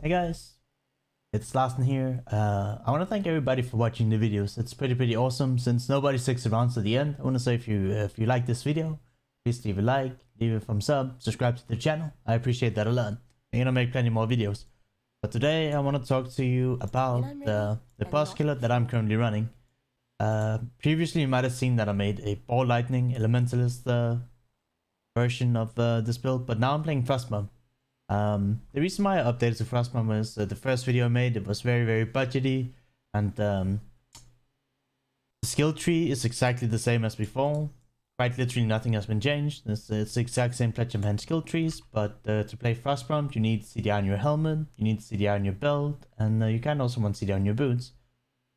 Hey guys, it's Larsen here. I want to thank everybody for watching the videos. It's pretty awesome. Since nobody sticks around to the end, I want to say if you like this video, please leave a like, leave a thumbs up, subscribe to the channel. I appreciate that a lot. I'm gonna make plenty more videos. But today I want to talk to you about the boss killer that I'm currently running. Previously you might have seen that I made a Ball Lightning Elementalist version of this build, but now I'm playing Frostbomb. The reason why I updated to Frostbomb is the first video I made, it was very budgety, and the skill tree is exactly the same as before. Quite literally nothing has been changed. It's the exact same Pledge of Hand skill trees, but to play Frostbomb you need CDR on your helmet, you need CDR on your belt, and you can also want CDR on your boots.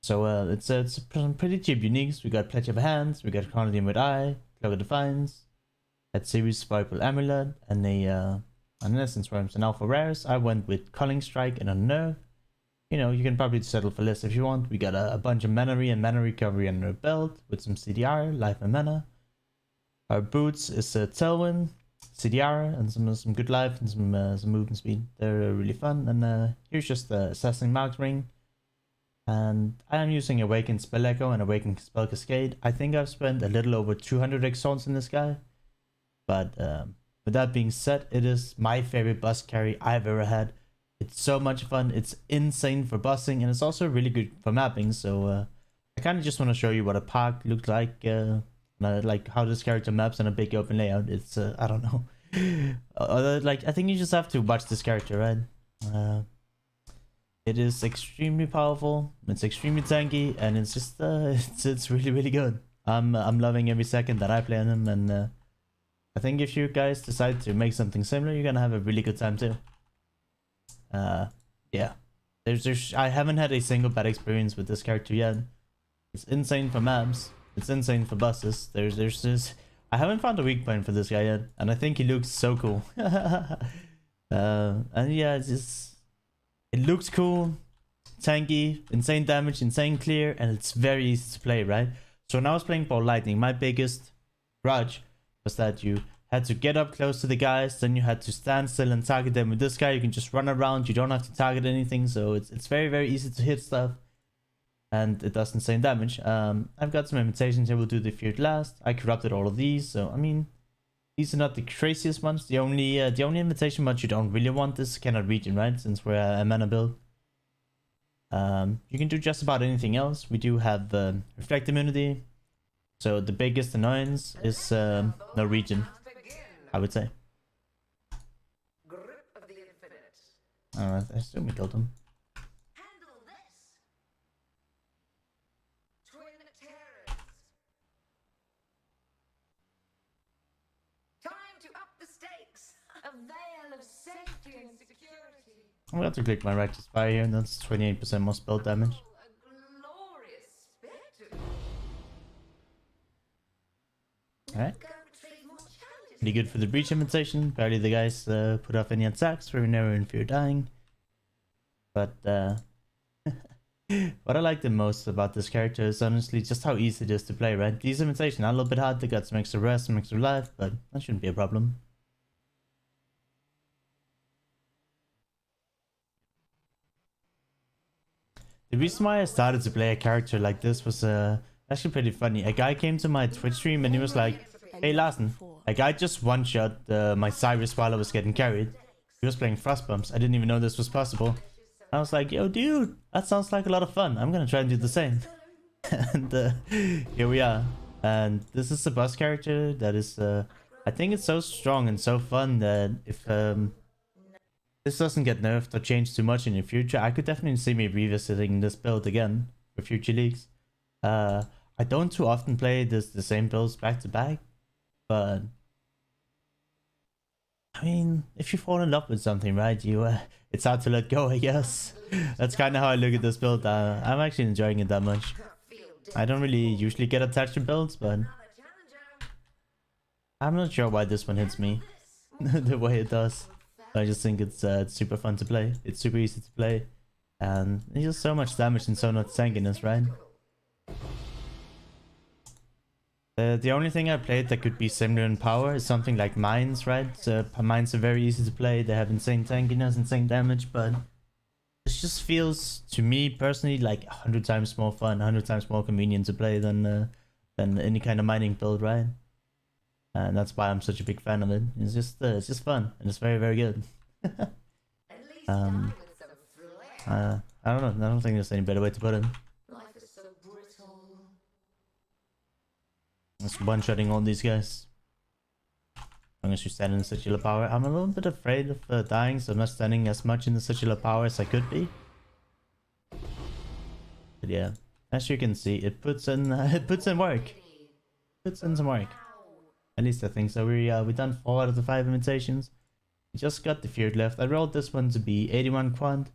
So it's some pretty cheap uniques. We got Pledge of Hands, we got Chronically with Eye, Cloak of Defiance, that series Vital Amulet, and an Essence Worms. And now for rares, I went with Culling Strike and a Nerve. You know, you can probably settle for less if you want. We got a bunch of Mana and Mana Recovery under a belt with some CDR, Life and Mana. Our boots is a Tailwind, CDR, and some good life and some movement speed. They're really fun. And here's just the Assassin Marked Ring. And I am using Awakened Spell Echo and Awakened Spell Cascade. I think I've spent a little over 200 exalts in this guy. But with that being said, it is my favorite bus carry I've ever had. It's so much fun. It's insane for bussing, and it's also really good for mapping. So I kind of just want to show you what a park looks like, like how this character maps in a big open layout. It's I don't know. Like I think you just have to watch this character, right? It is extremely powerful. It's extremely tanky, and it's just it's really good. I'm loving every second that I play on him, and I think if you guys decide to make something similar, you're gonna have a really good time too. Yeah. I haven't had a single bad experience with this character yet. It's insane for maps. It's insane for buses. There's this. I haven't found a weak point for this guy yet, and I think he looks so cool. And yeah, it looks cool, tanky, insane damage, insane clear, and it's very easy to play, right? So when I was playing Ball Lightning, my biggest grudge was that you had to get up close to the guys, then you had to stand still and target them. With this guy, you can just run around, you don't have to target anything, so it's very easy to hit stuff, and it does insane damage. I've got some imitations here, we'll do the feared last. I corrupted all of these, so I mean, these are not the craziest ones. The only imitation mod you don't really want is Cannot Regen, right? Since we're a mana build. You can do just about anything else. We do have Reflect Immunity. So the biggest annoyance is no regen, I would say. I assume we killed him. I'm going to click my Righteous Fire here, and that's 28% more spell damage. Alright. Pretty good for the breach imitation. Barely the guys put off any attacks. Very narrow in fear dying. But what I like the most about this character is honestly just how easy it is to play, right? These imitation are a little bit hard. They got some extra rest, some extra life, but that shouldn't be a problem. The reason why I started to play a character like this was actually pretty funny. A guy came to my Twitch stream and he was like, "Hey Larsen, a guy just one-shot my Cyrus while I was getting carried. He was playing Frostbombs. I didn't even know this was possible." I was like, "Yo dude, that sounds like a lot of fun. I'm gonna try and do the same." And here we are. And this is the boss character that is, I think it's so strong and so fun that if this doesn't get nerfed or changed too much in the future, I could definitely see me revisiting this build again for future leagues. I don't too often play the same builds back to back, but I mean, if you fall in love with something, right, it's hard to let go, I guess. That's kind of how I look at this build. I'm actually enjoying it that much. I don't really usually get attached to builds, but I'm not sure why this one hits me the way it does. I just think it's super fun to play. It's super easy to play, and it's just so much damage and so much tankiness, right? The only thing I played that could be similar in power is something like Mines, right? So Mines are very easy to play. They have insane tankiness, insane damage, but It just feels to me personally like 100 times more fun, 100 times more convenient to play than any kind of mining build, right? And that's why I'm such a big fan of it. It's just fun and it's very, very good. um, I don't know. I don't think there's any better way to put it. Just one-shotting all these guys. As long as you stand in the circular power. I'm a little bit afraid of dying, so I'm not standing as much in the circular power as I could be. But yeah, as you can see, it puts in work. Puts in some work. At least I think so. We done 4 out of the 5 invitations. We just got the Feared left. I rolled this one to be 81 quant.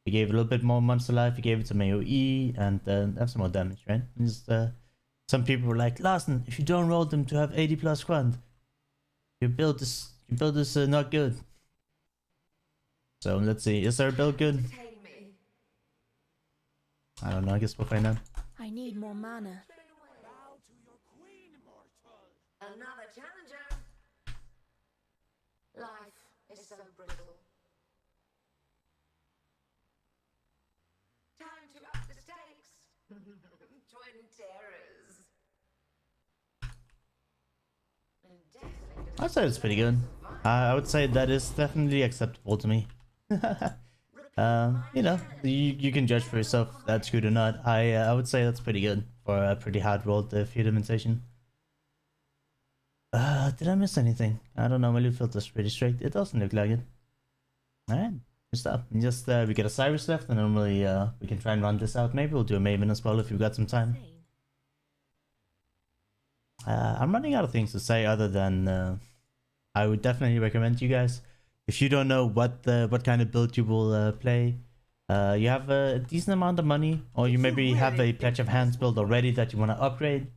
We gave it a little bit more monster life. We gave it some AoE and have some more damage, right? And just some people were like, Larsen, if you don't roll them to have 80 plus quant, your build is not good. So let's see, is our build good? I don't know, I guess we'll find out. I need more mana. Another challenger. Life is so brittle. Time to up the stakes. Twin terrors. I'd say it's pretty good. I would say that is definitely acceptable to me. You know, you can judge for yourself if that's good or not. I would say that's pretty good for a pretty hard rolled Feared invitation. Did I miss anything? I don't know, my loot filter's pretty strict. It doesn't look like it. Alright, good stuff. Just we get a Cyrus left and normally we can try and run this out. Maybe we'll do a Maven as well if we've got some time. I'm running out of things to say other than I would definitely recommend you guys, if you don't know what kind of build you will play, you have a decent amount of money, or you maybe have a Pledge of Hands build already that you want to upgrade.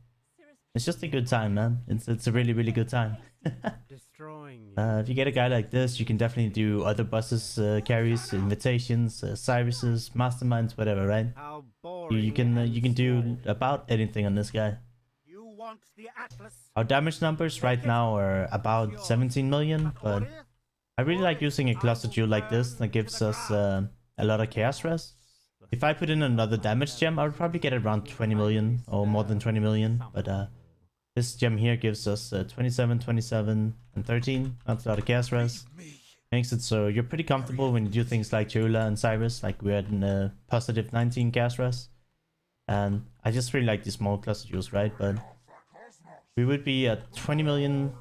It's just a good time, man. It's a really, really good time. If you get a guy like this, you can definitely do other bosses, carries, invitations, Cyruses, masterminds, whatever, right? You can do about anything on this guy. Our damage numbers right now are about 17 million, but I really like using a cluster jewel like this that gives us a lot of chaos res. If I put in another damage gem, I would probably get around 20 million or more than 20 million, but this gem here gives us 27, 27, and 13. That's a lot of chaos res. Makes it so you're pretty comfortable when you do things like Chula and Cyrus, like we're at a positive 19 chaos res. And I just really like these small cluster jewels, right? But we would be at 20 million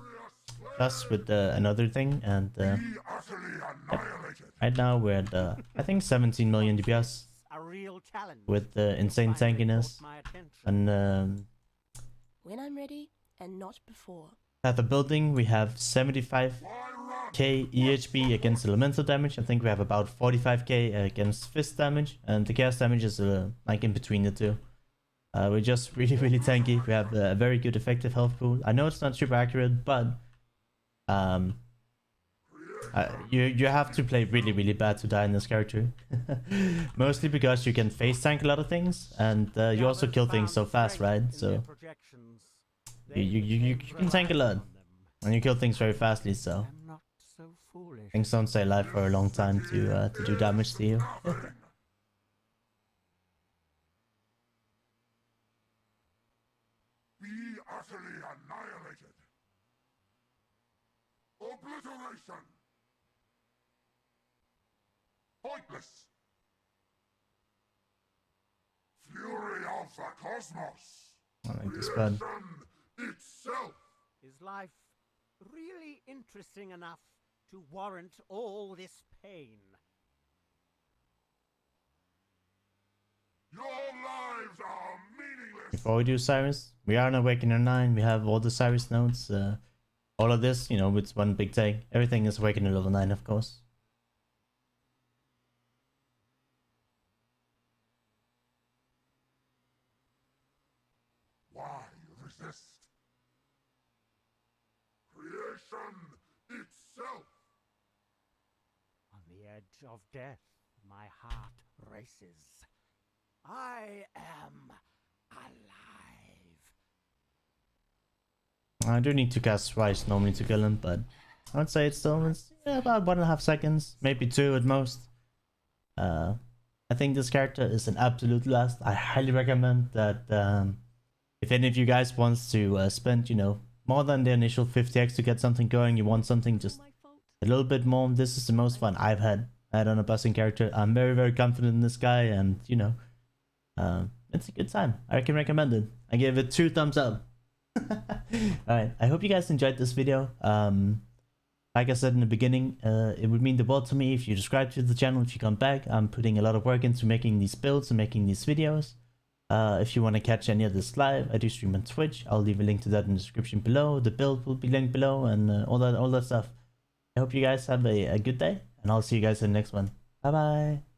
plus with another thing, and yep. Right now we're at I think 17 million DPS with insane tankiness. And When I'm ready, and not before. at the building we have 75k EHP against elemental damage. I think we have about 45k against fist damage, and the chaos damage is like in between the two. We're just really, really tanky. We have a very good effective health pool. I know it's not super accurate, but you have to play really, really bad to die in this character. Mostly because you can face tank a lot of things, and you also kill things so fast, right? So you can tank a lot, and you kill things very fastly. So things don't stay alive for a long time to do damage to you. Utterly annihilated. Obliteration. Pointless. Fury of the cosmos. I like this bad. Itself. Is life really interesting enough to warrant all this pain? Your lives are meaningless. Before we do Cyrus, we are on Awakener 9. We have all the Cyrus nodes. All of this, you know, with one big take. Everything is Awakener level 9, of course. Why resist? Creation itself. On the edge of death, my heart races. I am alive. I do need to cast twice normally to kill him, but I'd say it's still about 1.5 seconds, maybe 2 at most. I think this character is an absolute blast. I highly recommend that if any of you guys wants to spend, you know, more than the initial 50x to get something going, you want something just a little bit more, this is the most fun I've had on a buzzing character. I'm very, very confident in this guy, and you know, it's a good time. I can recommend it. I give it 2 thumbs up. Alright, I hope you guys enjoyed this video. Like I said in the beginning, it would mean the world to me if you subscribe to the channel, if you come back. I'm putting a lot of work into making these builds and making these videos. If you want to catch any of this live, I do stream on Twitch. I'll leave a link to that in the description below. The build will be linked below, and all that stuff. I hope you guys have a good day, and I'll see you guys in the next one. Bye bye.